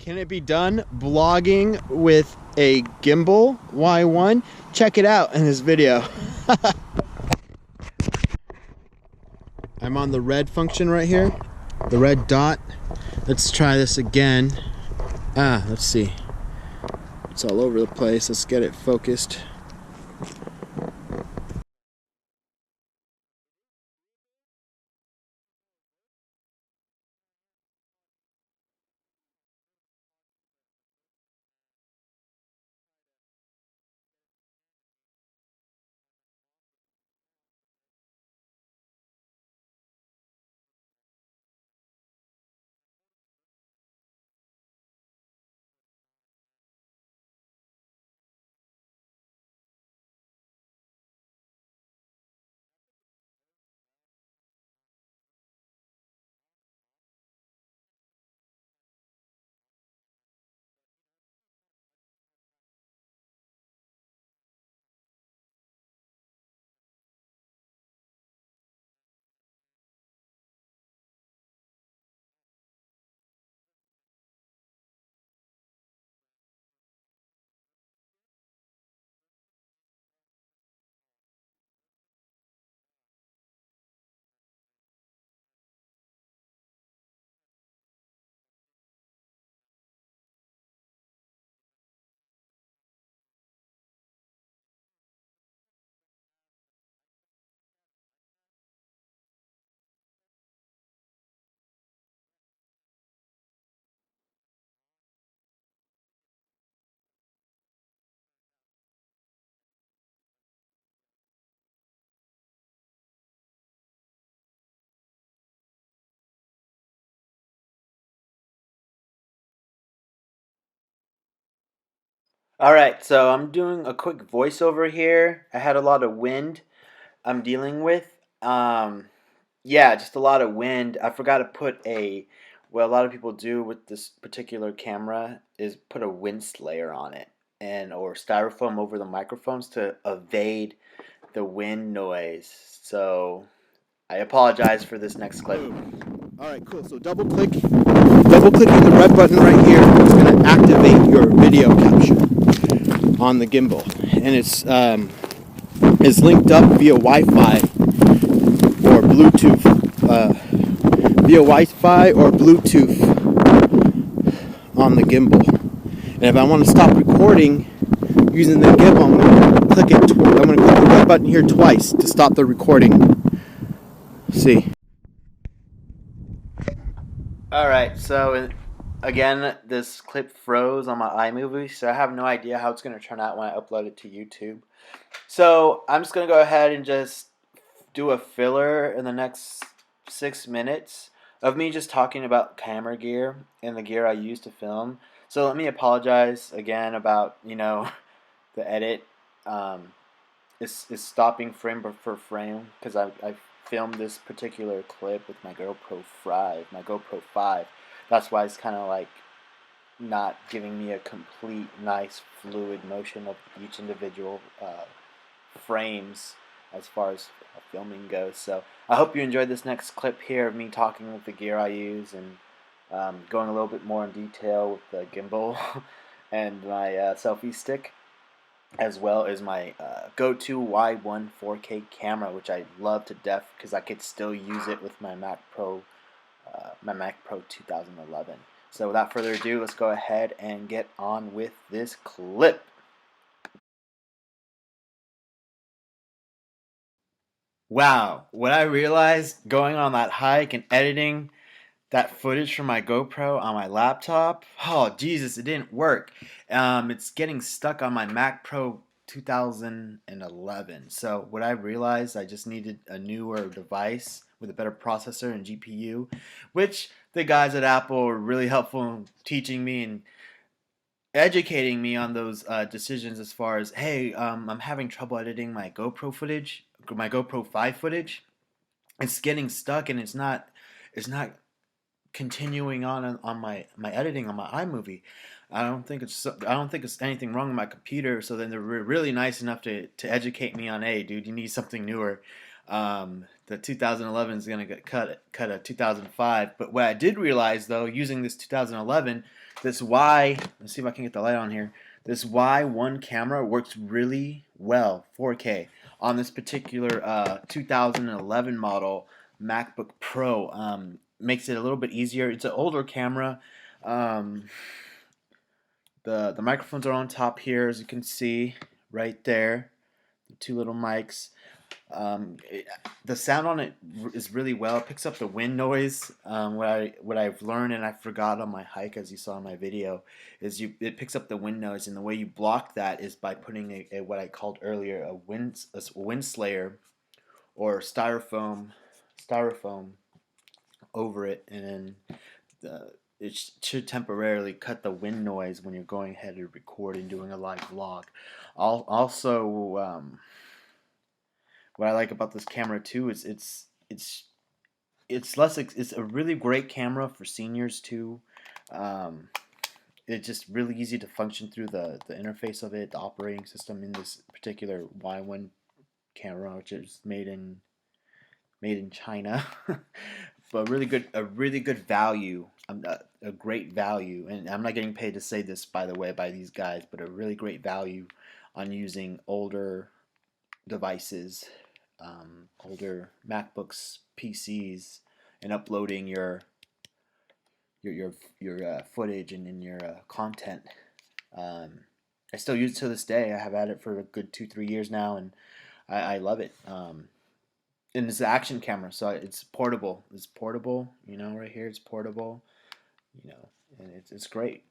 Can it be done blogging with a gimbal Y1? Check it out in this video. I'm on the red function right here, the red dot. Let's try this again. Let's see. It's all over the place. Let's get it focused. Alright, so I'm doing a quick voiceover here. I had a lot of wind I'm dealing with. Yeah, just a lot of wind. I forgot to put what a lot of people do with this particular camera is put a Windslayer on it or styrofoam over the microphones to evade the wind noise. So I apologize for this next clip. Alright, cool. So double clicking the red button right here is going to activate your video capture on the gimbal, and it's linked up via Wi-Fi or Bluetooth, on the gimbal. And if I want to stop recording using the gimbal, I'm going to click the red button here twice to stop the recording. See. Alright, so again, this clip froze on my iMovie, so I have no idea how it's going to turn out when I upload it to YouTube. So I'm just going to go ahead and just do a filler in the next 6 minutes of me just talking about camera gear and the gear I use to film. So let me apologize again about, the edit. It's stopping frame for frame because I filmed this particular clip with my GoPro 5. That's why it's kind of like not giving me a complete nice fluid motion of each individual frames as far as filming goes. So I hope you enjoyed this next clip here of me talking with the gear I use and going a little bit more in detail with the gimbal and my selfie stick, as well as my go-to Y1 4K camera, which I love to death because I could still use it with my Mac Pro 2011. So without further ado, let's go ahead and get on with this clip. Wow, what I realized going on that hike and editing that footage from my GoPro on my laptop, oh Jesus, it didn't work. It's getting stuck on my Mac Pro 2011. So what I realized, I just needed a newer device with a better processor and GPU, which the guys at Apple were really helpful in teaching me and educating me on those decisions as far as, hey, I'm having trouble editing my GoPro 5 footage. It's getting stuck and it's not continuing on my editing on my iMovie. I don't think it's anything wrong with my computer. So then they're really nice enough to educate me on, hey, dude, you need something newer the 2011 is gonna get cut a 2005. But what I did realize though, using this 2011, this let's see if I can get the light on here. This Y1 camera works really well, 4K, on this particular 2011 model MacBook Pro. Makes it a little bit easier. It's an older camera. Um, the microphones are on top here, as you can see right there. The two little mics. The sound on it is really well. It picks up the wind noise. What I've learned and I forgot on my hike, as you saw in my video, is it picks up the wind noise, and the way you block that is by putting a what I called earlier a Windslayer or styrofoam over it, and then it should temporarily cut the wind noise when you're going ahead and recording, doing a live vlog. Also, what I like about this camera too is it's a really great camera for seniors too. It's just really easy to function through the interface of it, the operating system in this particular Y1 camera, which is made in China. But a really good value, a great value, and I'm not getting paid to say this, by the way, by these guys, but a really great value on using older devices, older MacBooks, PCs, and uploading your footage and your content. I still use it to this day. I have had it for a good 2-3 years now, and I love it. And it's an action camera, so it's portable. It's portable, you know, right here. It's portable, you know, and it's great.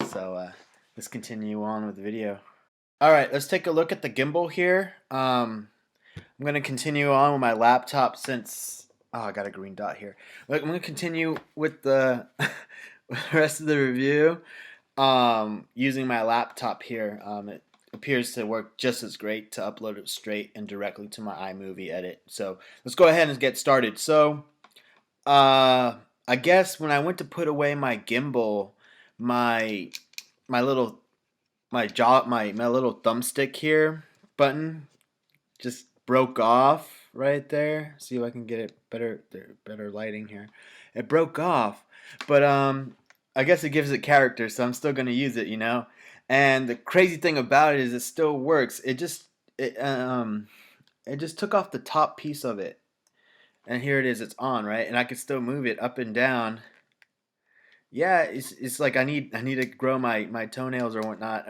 Let's continue on with the video. All right, let's take a look at the gimbal here. I'm gonna continue on with my laptop since I got a green dot here. Look, I'm gonna continue with the rest of the review using my laptop here. It appears to work just as great to upload it straight and directly to my iMovie edit. So let's go ahead and get started. So I guess when I went to put away my gimbal, my little thumbstick here button just broke off right there. See if I can get it better lighting here. It broke off, but I guess it gives it character, so I'm still gonna use it, you know. And the crazy thing about it is it still works. It just took off the top piece of it, and here it is. It's on, right, and I can still move it up and down. Yeah, it's like I need to grow my toenails or whatnot,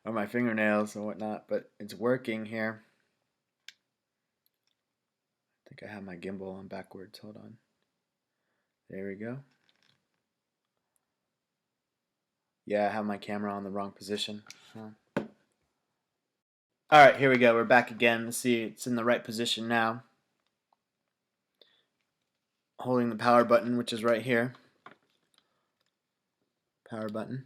or my fingernails or whatnot, but it's working here. I think I have my gimbal on backwards. Hold on. There we go. Yeah, I have my camera on the wrong position. Huh. Alright, here we go. We're back again. Let's see, it's in the right position now. Holding the power button, which is right here. Power button.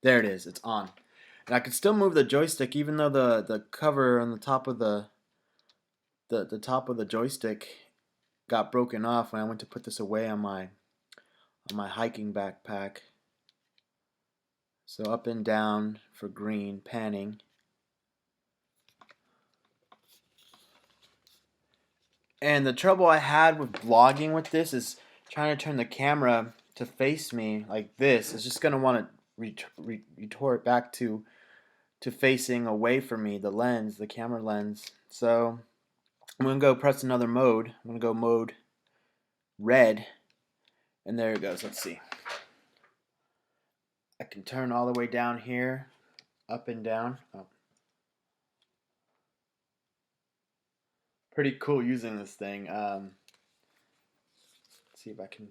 There it is. It's on. And I can still move the joystick even though the cover on the top of the top of the joystick got broken off when I went to put this away on my hiking backpack. So up and down for green, panning. And the trouble I had with vlogging with this is trying to turn the camera to face me like this. It's just going to want to retort back to facing away from me, the lens, the camera lens. So I'm going to go press another mode. I'm going to go mode red. And there it goes. Let's see. I can turn all the way down here, up and down. Oh. Pretty cool using this thing. Let's see if I can.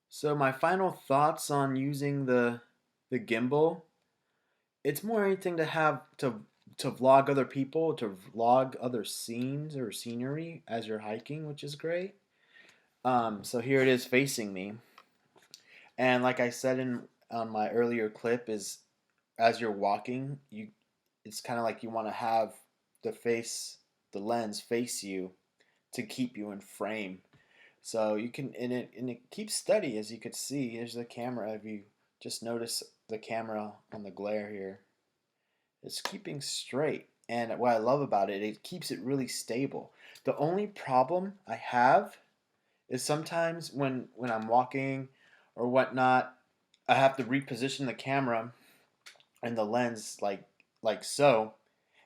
So my final thoughts on using the gimbal. It's more anything to have to vlog other people, to vlog other scenes or scenery as you're hiking, which is great. So here it is facing me. And like I said on my earlier clip, is as you're walking, it's kind of like you want to have the lens face you to keep you in frame. So you can, and it keeps steady, as you could see. Here's the camera. If you just notice the camera on the glare here, It's keeping straight. And what I love about it, it keeps it really stable. The only problem I have is sometimes when I'm walking or whatnot, I have to reposition the camera and the lens like so,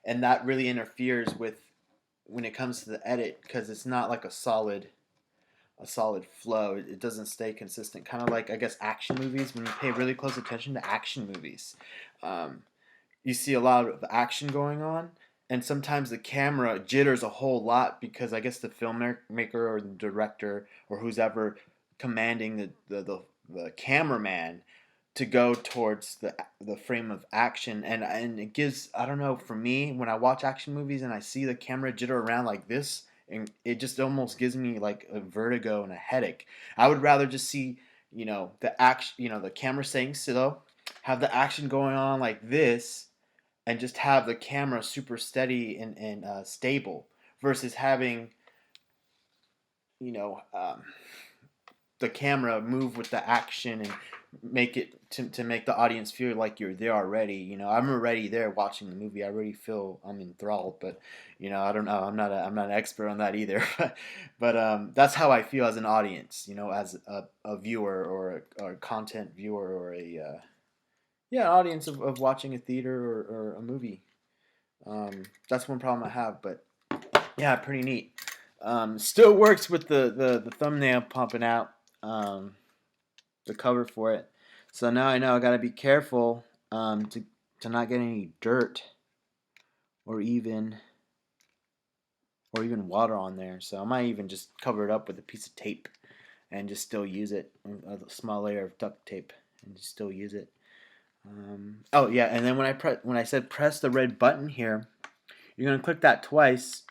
and that really interferes with when it comes to the edit because it's not like a solid flow. It doesn't stay consistent. Kind of like I guess action movies. When you pay really close attention to action movies, um, you see a lot of action going on, and sometimes the camera jitters a whole lot because I guess the filmmaker or the director or who's ever commanding the cameraman to go towards the frame of action, and it gives, I don't know, for me when I watch action movies and I see the camera jitter around like this, and it just almost gives me like a vertigo and a headache. I would rather just see, the action, the camera staying still, have the action going on like this, and just have the camera super steady and stable versus having, you know um, the camera move with the action and make it to make the audience feel like you're there already. I'm already there watching the movie. I already feel I'm enthralled, but I don't know. I'm not an expert on that either. But that's how I feel as an audience. As a viewer or a content viewer or a yeah, an audience of watching a theater or a movie. That's one problem I have, but yeah, pretty neat. Still works with the thumbnail pumping out. Um, the cover for it. So now I know I gotta be careful to not get any dirt or even water on there. So I might even just cover it up with a piece of tape and just still use it, a small layer of duct tape, and just still use it. Oh yeah, and then when I said press the red button here, you're gonna click that twice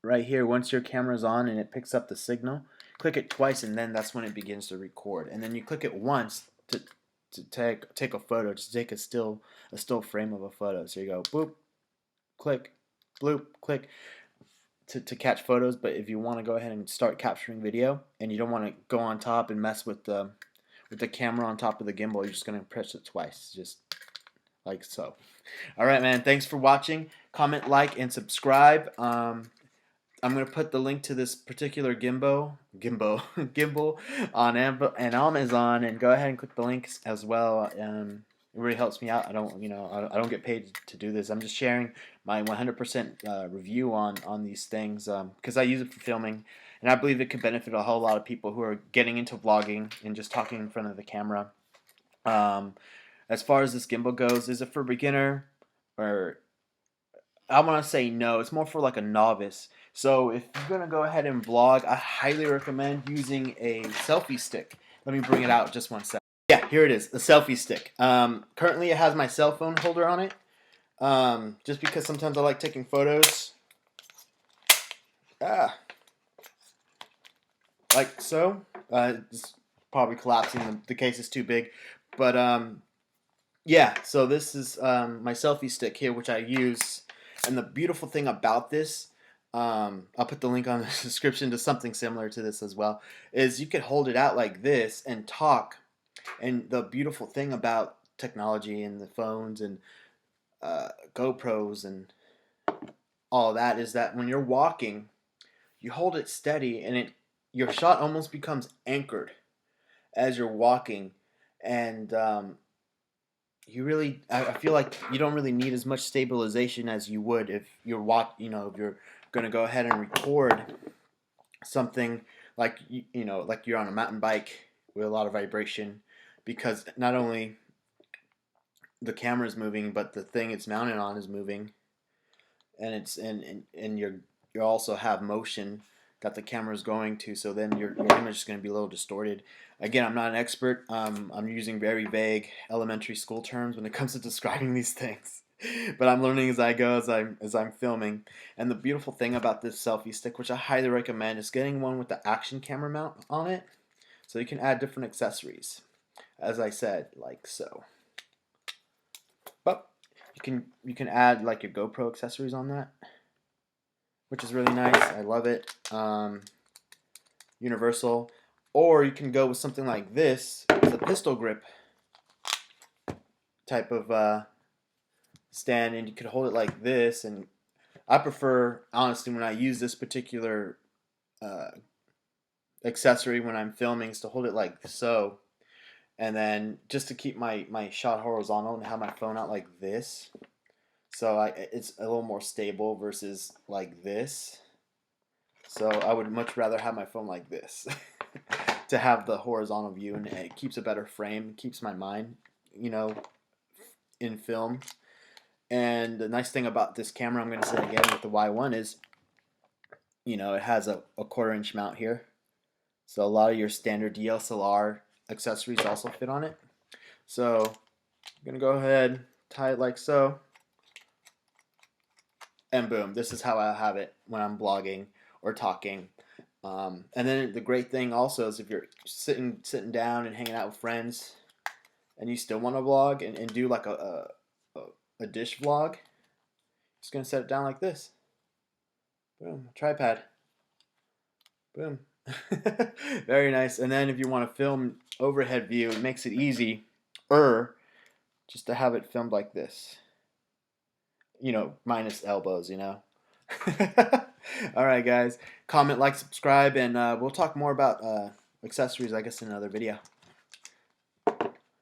right here once your camera's on and it picks up the signal. Click it twice and then that's when it begins to record. And then you click it once to take a photo, just take a still frame of a photo. So you go boop, click, bloop, click to catch photos. But if you want to go ahead and start capturing video and you don't want to go on top and mess with the camera on top of the gimbal, you're just gonna press it twice, just like so. All right, man. Thanks for watching. Comment, like, and subscribe. I'm gonna put the link to this particular gimbal on Amazon, and go ahead and click the links as well. It really helps me out. I don't get paid to do this. I'm just sharing my 100% review on these things because I use it for filming, and I believe it could benefit a whole lot of people who are getting into vlogging and just talking in front of the camera. Um, as far as this gimbal goes, is it for beginner or I want to say no. It's more for like a novice. So if you're gonna go ahead and vlog, I highly recommend using a selfie stick. Let me bring it out just one second. Yeah, here it is, the selfie stick. Currently, it has my cell phone holder on it. Just because sometimes I like taking photos. Like so. It's probably collapsing. The case is too big, but yeah. So this is my selfie stick here, which I use. And the beautiful thing about this, I'll put the link on the description to something similar to this as well, is you could hold it out like this and talk. And the beautiful thing about technology and the phones and GoPros and all that is that when you're walking, you hold it steady and your shot almost becomes anchored as you're walking. And I feel like you don't really need as much stabilization as you would if if you're gonna go ahead and record something like like you're on a mountain bike with a lot of vibration, because not only the camera is moving but the thing it's mounted on is moving, and you also have motion that the camera is going to, so then your image is going to be a little distorted. Again, I'm not an expert. I'm using very vague elementary school terms when it comes to describing these things, but I'm learning as I go, as I'm filming. And the beautiful thing about this selfie stick, which I highly recommend, is getting one with the action camera mount on it, so you can add different accessories, as I said, like so. But you can add like your GoPro accessories on that, which is really nice. I love it. Universal. Or you can go with something like this. It's a pistol grip type of stand, and you could hold it like this. And I prefer, honestly, when I use this particular uh, accessory when I'm filming, is to hold it like so, and then just to keep my shot horizontal and have my phone out like this. So it's a little more stable versus like this. So I would much rather have my phone like this to have the horizontal view, and it keeps a better frame, keeps my mind, in film. And the nice thing about this camera, I'm going to say again with the Y1, is, it has a 1/4 inch mount here. So a lot of your standard DSLR accessories also fit on it. So I'm going to go ahead, tie it like so, and boom, this is how I have it when I'm vlogging or talking. And then the great thing also is if you're sitting down and hanging out with friends and you still want to vlog and do like a dish vlog, just going to set it down like this. Boom, tripod. Boom. Very nice. And then if you want to film overhead view, it makes it easy just to have it filmed like this. Minus elbows, Alright, guys. Comment, like, subscribe, and we'll talk more about accessories, I guess, in another video.